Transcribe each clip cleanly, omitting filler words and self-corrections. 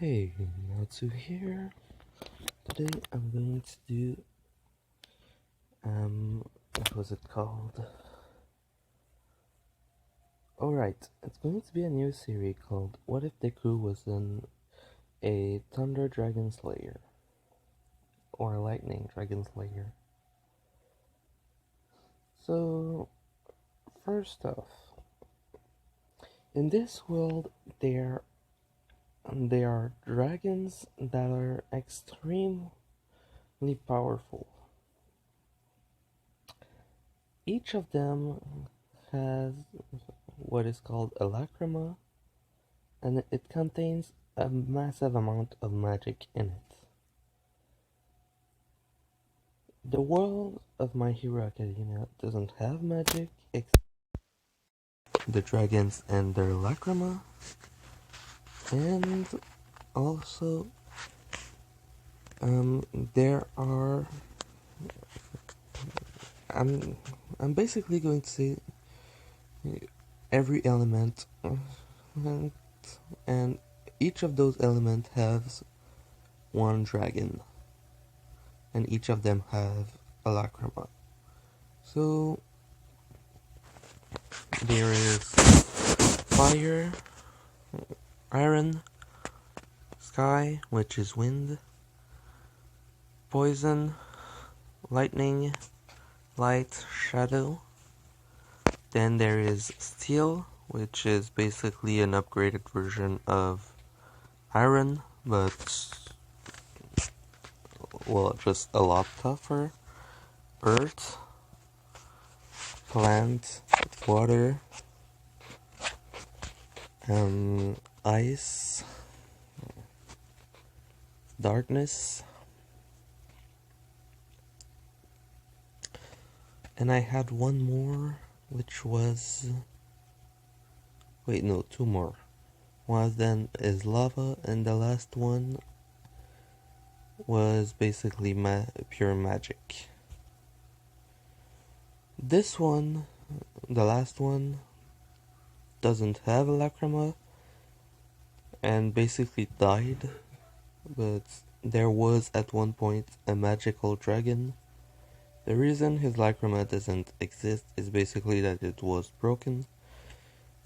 Hey, Natsu here. Today I'm going to do what was it called? Alright, it's going to be a new series called What If Deku Was in a Thunder Dragon Slayer or a Lightning Dragon Slayer. So, first off, in this world there are dragons that are extremely powerful. Each of them has what is called a lacrima, and it contains a massive amount of magic in it. The world of My Hero Academia doesn't have magic except the dragons and their lacrima, and also there are I'm basically going to say every element, and each of those elements has one dragon, and each of them have a lacrima. So there is fire, iron, sky, which is wind, poison, lightning, light, shadow. Then there is steel, which is basically an upgraded version of iron, but well, just a lot tougher. Earth, plant, water, ice, darkness, and I had one more, which was, wait, no, two more. One then is lava, and the last one was basically pure magic. This one, the last one, doesn't have a lacrima and basically died, but there was at one point a magical dragon. The reason his lacrima doesn't exist is basically that it was broken,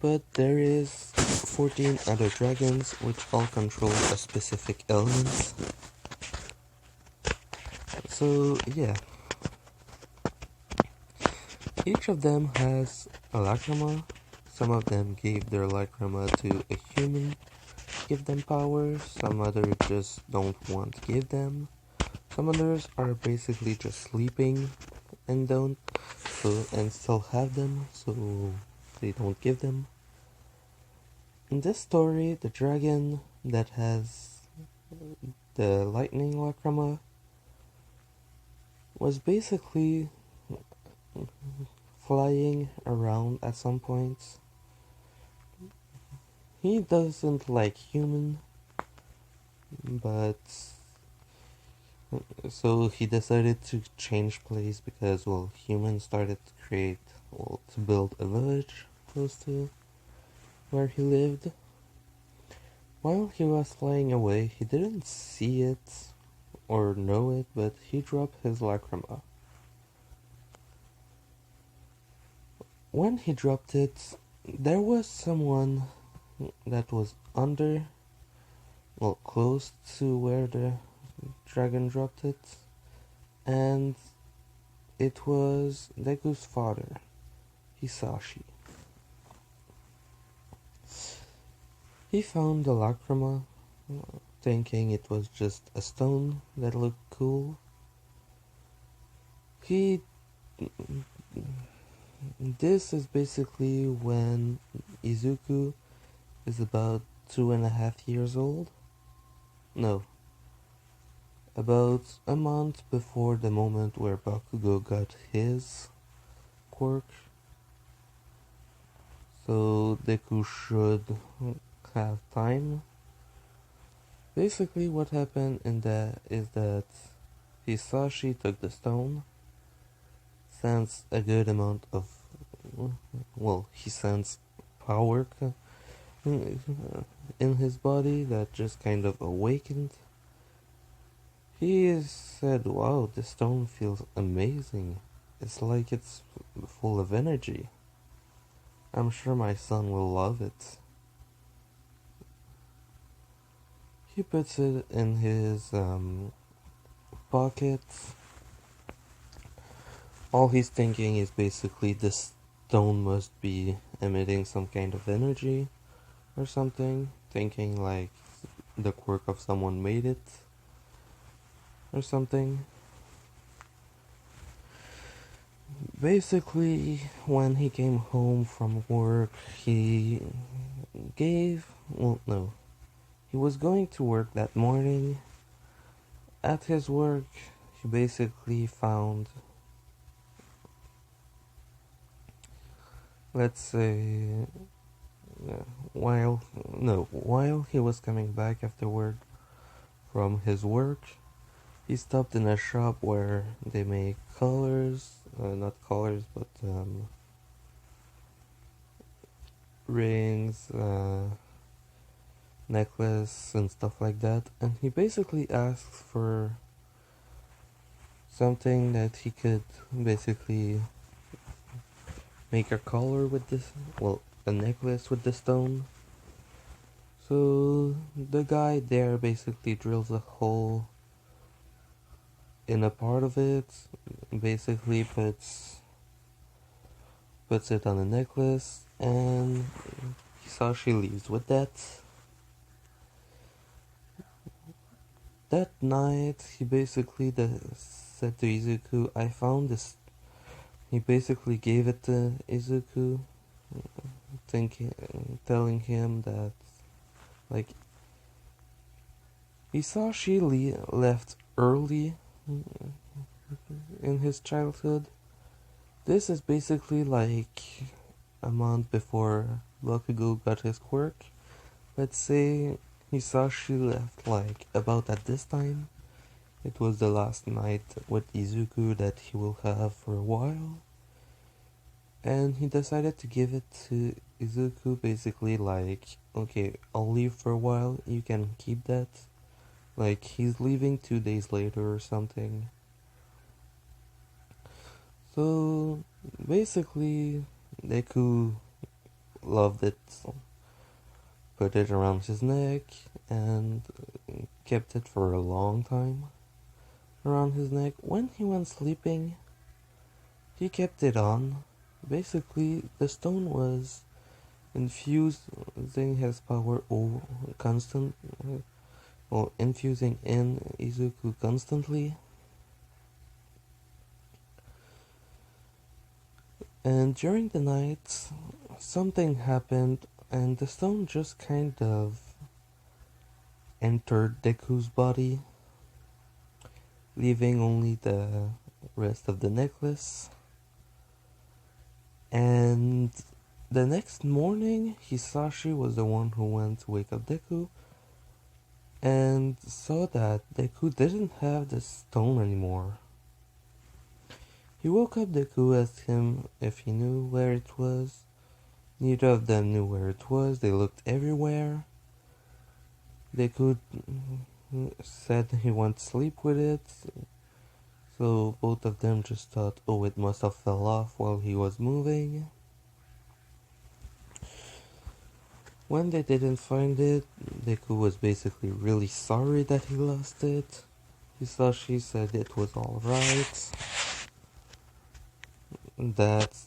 but there is 14 other dragons which all control a specific element. So yeah, each of them has a lacrima. Some of them gave their lacrima to a human, give them powers. Some others just don't want to give them. Some others are basically just sleeping and and still have them, so they don't give them. In this story, the dragon that has the lightning lacrima was basically flying around at some points. He doesn't like human, but so he decided to change place because, well, humans started to build a village close to where he lived. While he was flying away, he didn't see it or know it, but he dropped his lacrima. When he dropped it, there was someone that was close to where the dragon dropped it, and it was Deku's father, Hisashi. He found the lacrima, thinking it was just a stone that looked cool. This is basically when Izuku is about 2.5 years old. No, about a month before the moment where Bakugo got his quirk. So Deku should have time. Basically what happened is that Hisashi took the stone, sensed a good amount of, he sensed power in his body that just kind of awakened. He said, "Wow, this stone feels amazing. It's like it's full of energy. I'm sure my son will love it." He puts it in his pocket. All he's thinking is basically this stone must be emitting some kind of energy or something, thinking like the quirk of someone made it or something. Basically, when he came home from work, he he was going to work that morning. At his work, he basically found, let's say, while he was coming back after work from his work, he stopped in a shop where they make collars, not collars, but rings, necklace, and stuff like that. And he basically asked for something that he could basically make a collar with this, a necklace with the stone. So the guy there basically drills a hole in a part of it, basically puts it on a necklace, and Hisashi leaves with that. That night, he basically said to Izuku, "I found this." He basically gave it to Izuku, telling him that, like, Hisashi left early in his childhood. This is basically like a month before Bakugo got his quirk. Let's say Hisashi left like about at this time. It was the last night with Izuku that he will have for a while. And he decided to give it to Izuku, basically like, "Okay, I'll leave for a while, you can keep that." Like, he's leaving 2 days later or something. So, basically, Deku loved it, put it around his neck, and kept it for a long time around his neck. When he went sleeping, he kept it on. Basically, the stone was infusing his power infusing in Izuku constantly. And during the night, something happened, and the stone just kind of entered Deku's body, leaving only the rest of the necklace. And the next morning, Hisashi was the one who went to wake up Deku and saw that Deku didn't have the stone anymore. He woke up Deku, asked him if he knew where it was. Neither of them knew where it was. They looked everywhere. Deku said he went to sleep with it, so both of them just thought, "Oh, it must have fell off while he was moving." When they didn't find it, Deku was basically really sorry that he lost it. Hisashi said it was alright, that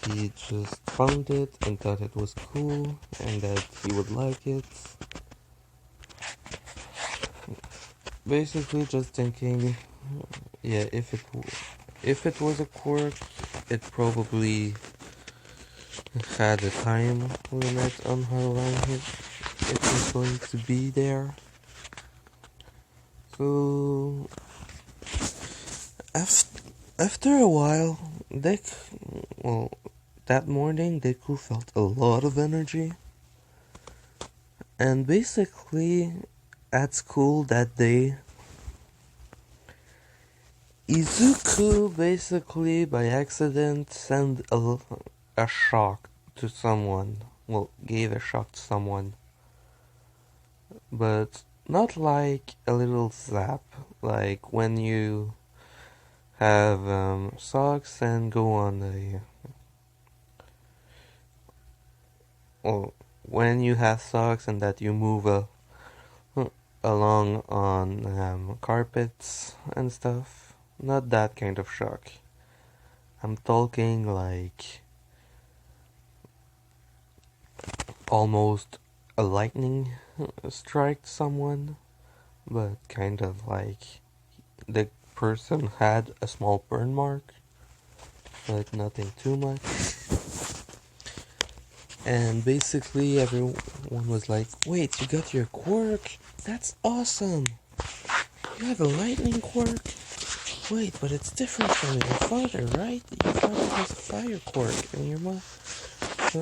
he just found it and thought it was cool and that he would like it. Basically just thinking, yeah, if it was a quirk, it probably had a time limit on how long it was going to be there. So after a while, that morning Deku felt a lot of energy, and basically at school that day, Izuku basically by accident sent a shock to someone. Gave a shock to someone. but not like a little zap, like when you have socks and go on a well, when you have socks and that you move along on carpets and stuff. Not that kind of shock. I'm talking like almost a lightning strike someone, but kind of like the person had a small burn mark, but nothing too much. And basically everyone was like, wait, you got your quirk? That's awesome! You have a lightning quirk? Wait, but it's different from your father, right? Your father has a fire quirk, and your mom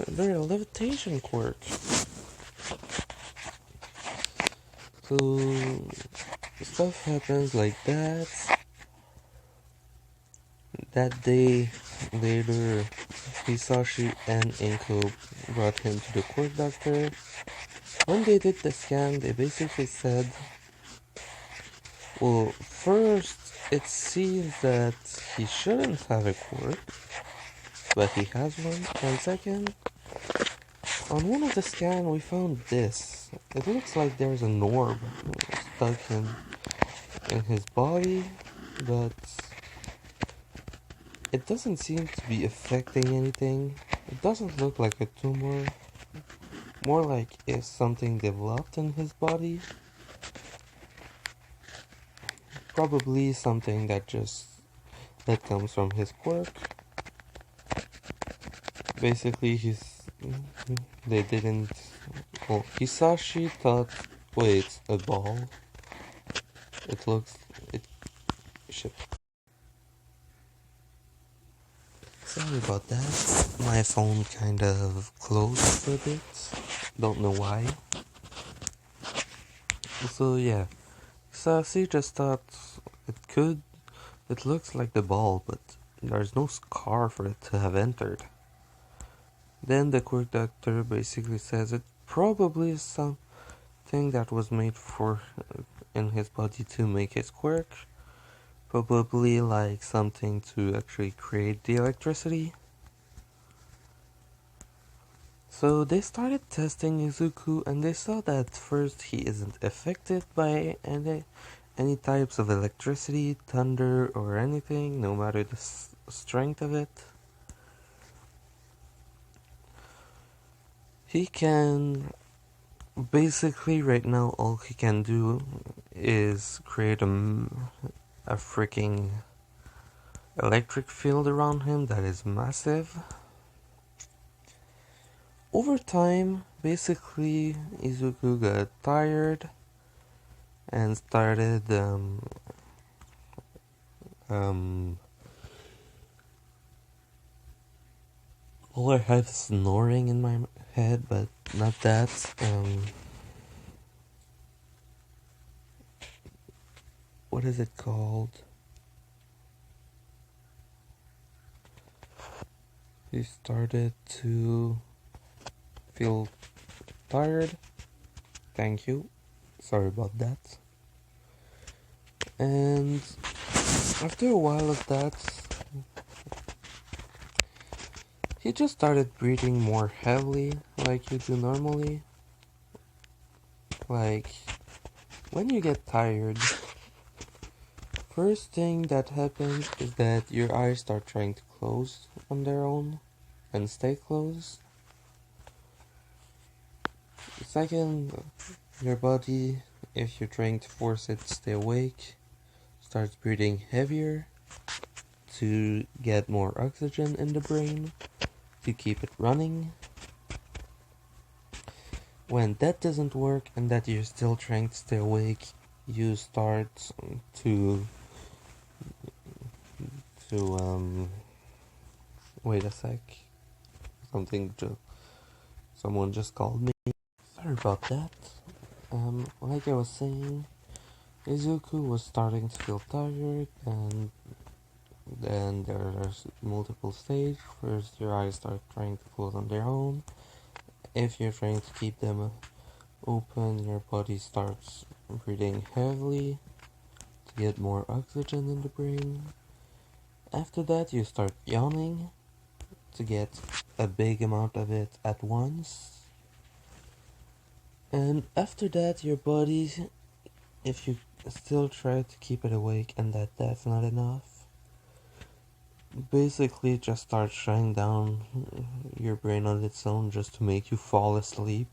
they're a levitation quirk. So stuff happens like that. That day later, Hisashi and Inko brought him to the quirk doctor. When they did the scan, they basically said, well, first, it seems that he shouldn't have a quirk, but he has one. And second, on one of the scans, we found this. It looks like there's an orb stuck in his body, but it doesn't seem to be affecting anything. It doesn't look like a tumor. More like if something developed in his body. Probably something that comes from his quirk. Basically, they didn't. Well, Hisashi thought, wait, a ball. It looks it should. Sorry about that. My phone kind of closed for a bit. Don't know why. So yeah, Hisashi just thought it could. It looks like the ball, but there's no scar for it to have entered. Then the quirk doctor basically says it probably is something that was made for in his body to make his quirk. Probably like something to actually create the electricity. So they started testing Izuku and they saw that first he isn't affected by any types of electricity, thunder or anything, no matter the strength of it. He can basically right now all he can do is create a freaking electric field around him that is massive. Over time, basically, Izuku got tired and started all I have snoring in my head, but not that. What is it called? He started to feel tired. Thank you. Sorry about that. And after a while of that, he just started breathing more heavily, like you do normally. Like, when you get tired, first thing that happens is that your eyes start trying to close on their own and stay closed. Second, your body, if you're trying to force it to stay awake, starts breathing heavier to get more oxygen in the brain to keep it running. When that doesn't work and that you're still trying to stay awake, you start to wait a sec. Someone just called me. Sorry about that. Like I was saying, Izuku was starting to feel tired, and then there's multiple stages. First, your eyes start trying to close on their own. If you're trying to keep them open, your body starts breathing heavily to get more oxygen in the brain. After that, you start yawning to get a big amount of it at once. And after that, your body, if you still try to keep it awake and that's not enough, basically just starts shutting down your brain on its own just to make you fall asleep.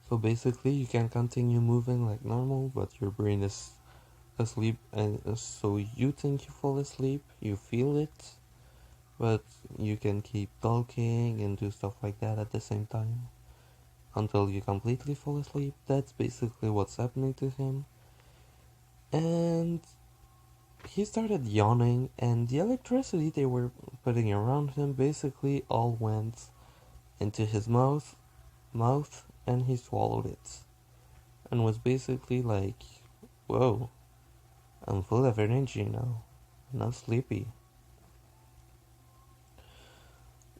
So basically, you can continue moving like normal, but your brain is asleep, and so you think you fall asleep, you feel it, but you can keep talking and do stuff like that at the same time until you completely fall asleep. That's basically what's happening to him. And he started yawning, and the electricity they were putting around him basically all went into his mouth, and he swallowed it. And was basically like, whoa, I'm full of energy now, not sleepy.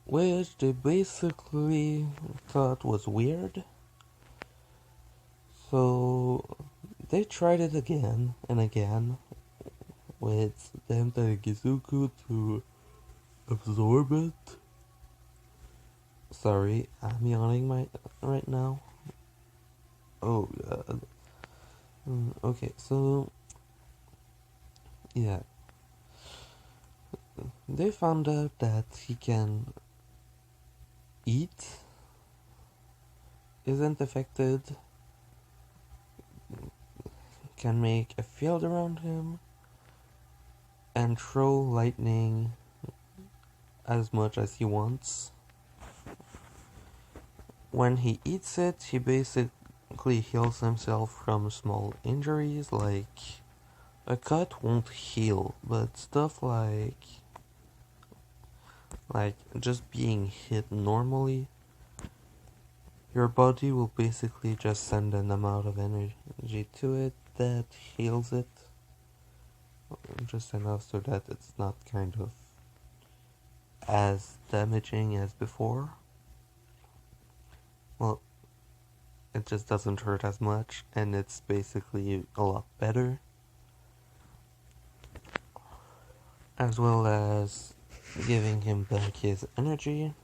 Which they basically thought was weird. So they tried it again and again with them telling Izuku to absorb it. Sorry, I'm yawning right now. Oh, okay, so yeah, they found out that he can eat, isn't affected, can make a field around him, and throw lightning as much as he wants. When he eats it, he basically heals himself from small injuries, like a cut won't heal, but stuff like just being hit normally, your body will basically just send an amount of energy to it that heals it, just enough so that it's not kind of as damaging as before. Well, it just doesn't hurt as much, and it's basically a lot better. As well as giving him back his energy,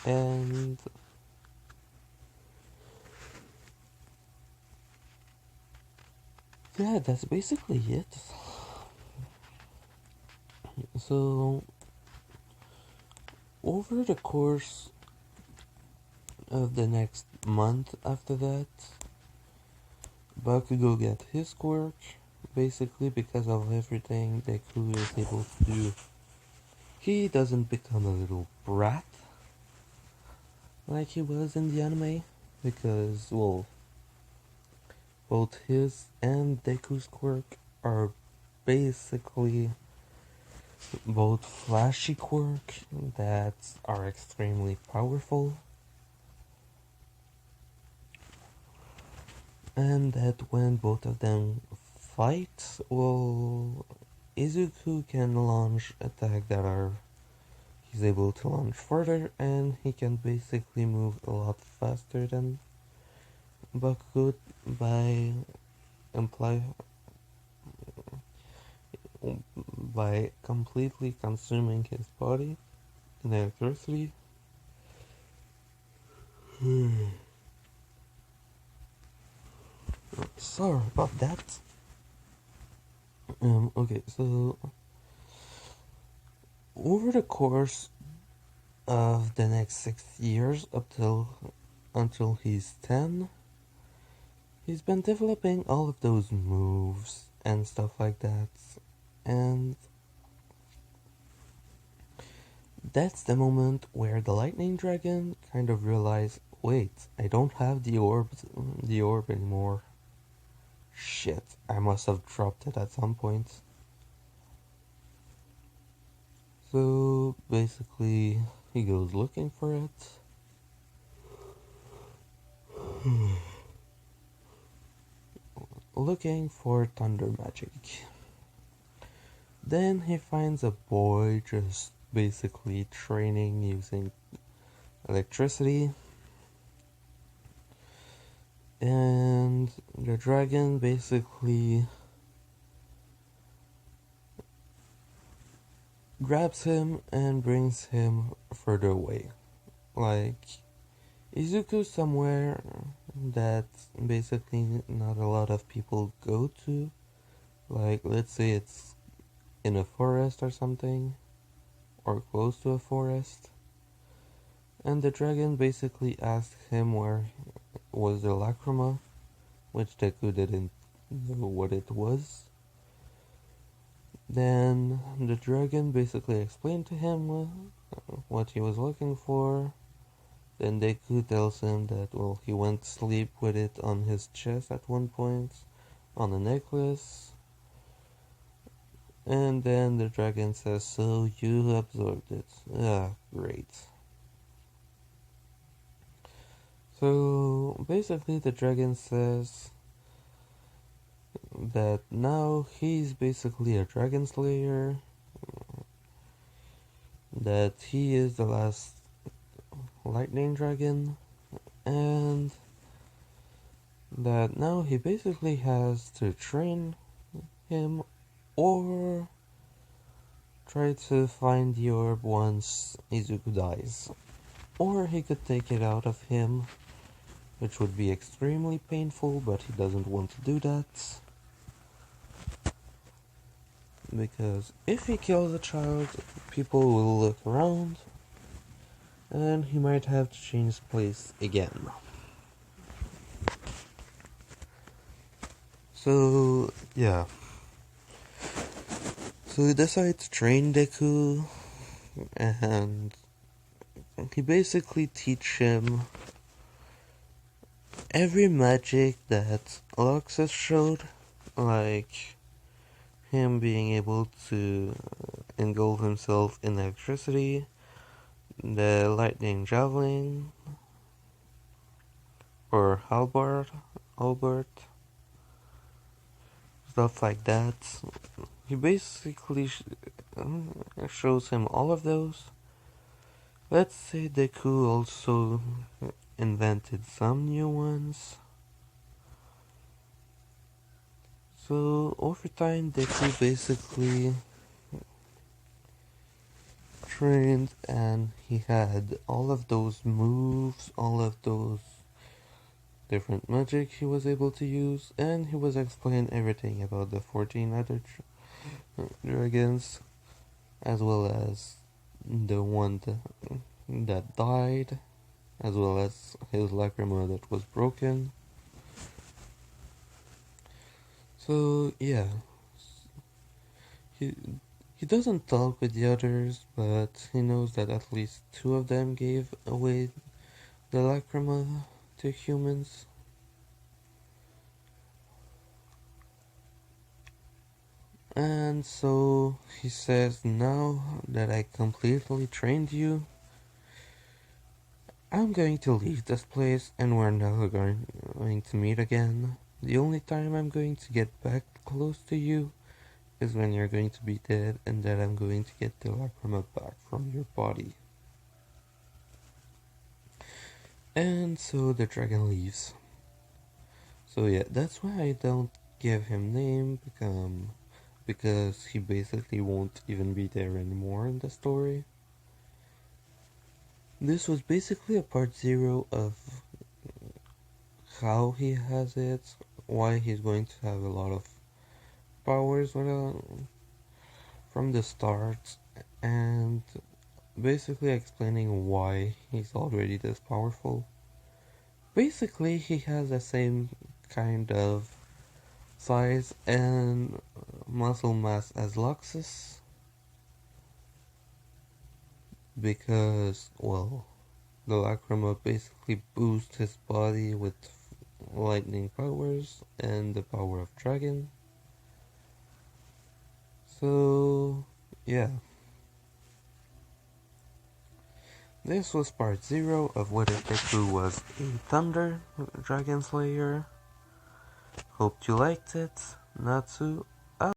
and yeah, that's basically it. So, over the course of the next month after that, Bakugo get his quirk, basically because of everything Deku is able to do. He doesn't become a little brat like he was in the anime, because, well, both his and Deku's quirk are basically both flashy quirk that are extremely powerful, and that when both of them fight, well, Izuku can launch attack that are he's able to launch further, and he can basically move a lot faster than Bakugo imply by completely consuming his body in electricity. Sorry about that. Okay, so over the course of the next 6 years until he's 10, he's been developing all of those moves and stuff like that, and that's the moment where the lightning dragon kind of realized, wait, I don't have the orb anymore. Shit, I must have dropped it at some point. So basically, he goes looking for it. Looking for thunder magic. Then he finds a boy just basically training using electricity. the dragon basically grabs him and brings him further away. Like, Izuku somewhere that basically not a lot of people go to. Like, let's say it's in a forest or something, or close to a forest. And the dragon basically asked him where was the lacrima, which Deku didn't know what it was. Then the dragon basically explained to him what he was looking for. Then Deku tells him that, well, he went to sleep with it on his chest at one point, on a necklace. And then the dragon says, so you absorbed it. Ah, great. So basically the dragon says that now he's basically a dragon slayer, that he is the last lightning dragon, and that now he basically has to train him or try to find the orb once Izuku dies. Or he could take it out of him, which would be extremely painful, but he doesn't want to do that. Because if he kills a child, people will look around, and he might have to change place again. So, yeah. So he decides to train Deku, and he basically teach him every magic that Luxus showed, like him being able to engulf himself in electricity, the lightning javelin, or halberd, stuff like that. He basically shows him all of those. Let's say Deku also invented some new ones. So over time, Deku basically trained, and he had all of those moves, all of those different magic he was able to use, and he was explaining everything about the 14 other dragons, as well as the one that died, as well as his lacrima that was broken. So yeah, he doesn't talk with the others, but he knows that at least 2 of them gave away the lacrima to humans. And so he says, now that I completely trained you, I'm going to leave this place and we're never going to meet again. The only time I'm going to get back close to you is when you're going to be dead, and that I'm going to get the lacrima back from your body. And so the dragon leaves. So yeah, that's why I don't give him name, because he basically won't even be there anymore in the story. This was basically a part 0 of how he has it, why he's going to have a lot of powers from the start, and basically explaining why he's already this powerful. Basically, he has the same kind of size and muscle mass as Luxus, because, well, the lacrima basically boosts his body with lightning powers and the power of dragon. So, yeah. This was part 0 of whether Deku was a Thunder Dragon Slayer. Hope you liked it. Natsu